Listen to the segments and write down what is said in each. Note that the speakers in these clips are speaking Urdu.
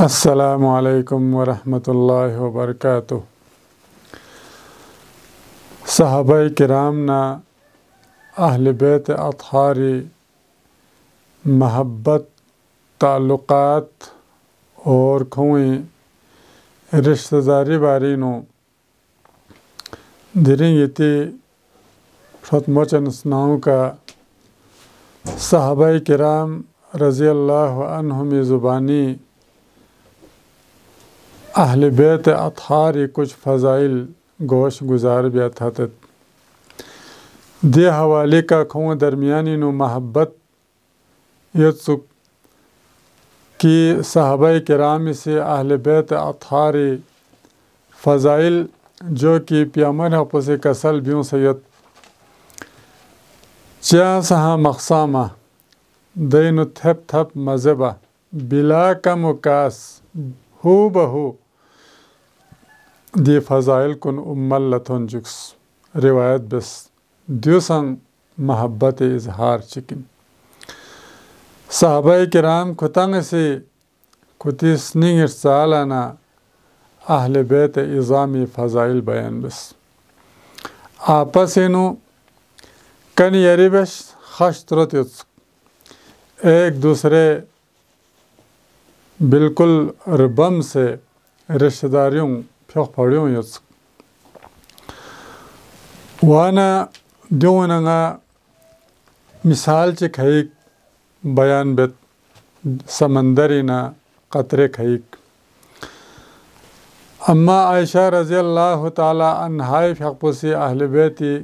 السلام علیکم ورحمۃ اللہ وبرکاتہ۔ صحابہ کرام نا اہل بیت اطہاری محبت تعلقات اور کھوئیں رشتہ داری بارینو درنگیتی فتموچنسناؤں کا صحابہ کرام رضی اللہ عنہم زبانی اہل بیت اطہاری کچھ فضائل گوش گزار بیت حتت دے حوالے کا کھوں درمیانی نو محبت یتسک کی صحابہ کرام سے اہل بیت اطہاری فضائل جو کہ پیامر حپس کسل بیوں سید چیا سہا مقسامہ دین تھپ تھپ مذہبہ بلا کم و کاس ہو بہو دی فضائل کن املتون جکس روایت بس دیوسن محبت اظہار چکن صحابہ کرام کھتنگ سے کھتیس نگر سالانا اہل بیت اظامی فضائل بیان بس آپسینو کن یری بش خش ترت ایک دوسرے بالکل ربم سے رشتہ داریوں پھیق پھڑیوں وانا دیوننگا مثال چی کھائیک بیان بیت سمندرینا قطرے کھائیک اما عائشہ رضی اللہ تعالی عنہائی پھیق پوسی اہل بیتی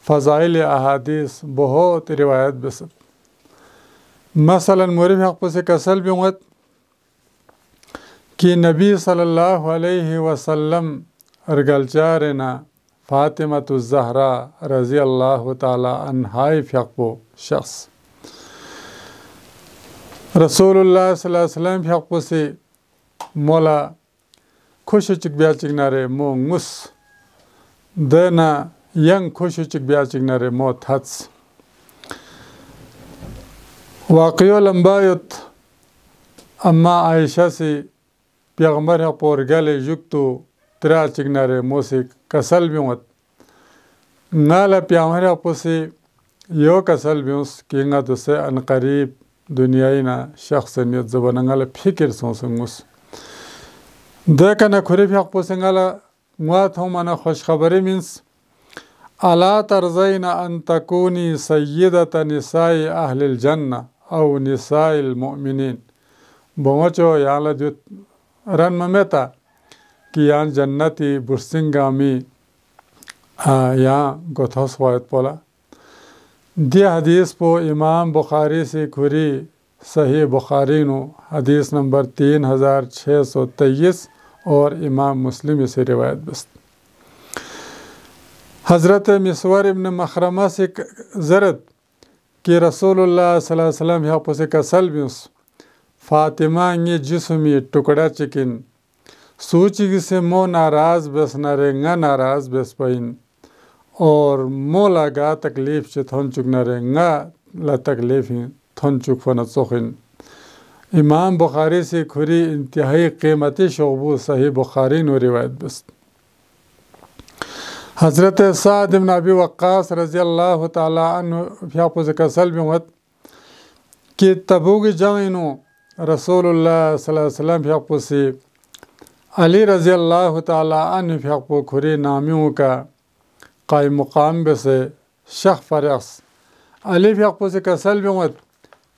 فضائل احادیث بہت روایت بسد مثلا موری پھیق پوسی کسل بیونگت کہ نبی صلی اللہ علیہ وسلم ارگلچارنا فاطمہ الزہرا رضی اللہ تعالی عنہائی فیقبو شخص رسول اللہ صلی اللہ علیہ وسلم فیقبو سے مولا خوش چک بیا چکنارے مو نگس دینا ینگ خوش چک بیا چکنارے مو تھتس واقعی لمبایت اما عائشہ سے پیغمبر حق پور گلے یکتو ترا چکنارے موسیق کسل بیونت نالا پیغمبر حق پوسی یو کسل بیونس کینگا تو سے انقریب دنیاینا شخصنیت زباننگالا فکر سونسنگوس دیکھنا کھری حق پوسنگالا موات ہوں مانا خوشخبری منس الا ترزین ان تکونی سیدت نسائی اہل الجنہ او نسائی المؤمنین بوچو یالا جو رن ممیتا کہ یان جنتی برسنگامی یان گوتھوس وایت پولا دی حدیث پو امام بخاری سے کھری صحیح بخاری نو حدیث نمبر 3623 اور امام مسلم سے روایت بست حضرت مسور ابن مخرمہ سے زرد کہ رسول اللہ صلی اللہ علیہ وسلم یہاں پوسے کا سلبیوس فاطمہ نی جسمی ٹکڑا چکن سوچی سے مو ناراض بس نرنگا ناراض بس پائن اور مو لگا تکلیف چھ تھن چک نرنگا لا تکلیف تھن چک فنت سخن امام بخاری سے کھری انتہائی قیمتی شعبو صحیح بخاری نو روایت بس حضرت سعد بن ابی وقاص رضی اللہ تعالی عنہ فیاپو سے کسل بیوت کہ تبوک جنگینو رسول اللہ صلی اللہ علیہ وسلم فیقپو سے علی رضی اللہ تعالی عنہ فیقپو کھری نامیوں کا قائم مقام بسے شخ فرس علی فیقپو سے کسل بیوت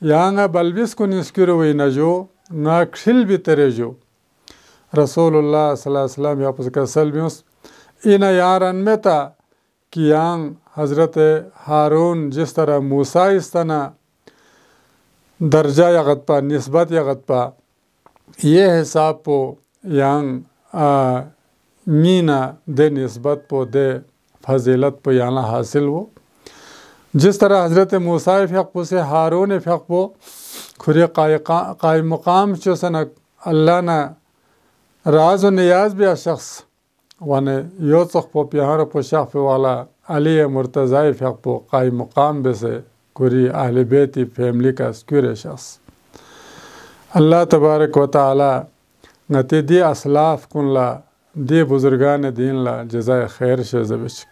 یانگا بلبس کو نسکروی نجو نا کھل بھی ترے جو رسول اللہ صلی اللہ علیہ وسلم فیقپو سے کسل بیوت اینا یارن میں تا کہ یانگ حضرت ہارون جس طرح موسیٰ استنا درجہ یغت پا نسبت یغت پا یہ حساب پو یانگ مینا دے نسبت پو دے فضیلت پو یانا حاصل ہو جس طرح حضرت موسیٰ فیق پو سے ہارون فیق پو کھری قائم مقام چو سنک اللہ نا راز و نیاز بیا شخص وانے یو چخ پو پیہر پو شخص والا علی مرتضی فیق پو قائم مقام بے سے کری اہل بیتی فیملی کا سکور شخص اللہ تبارک و تعالی نتی دی اسلاف کن لا دی بزرگان دین لا جزای خیر شزبش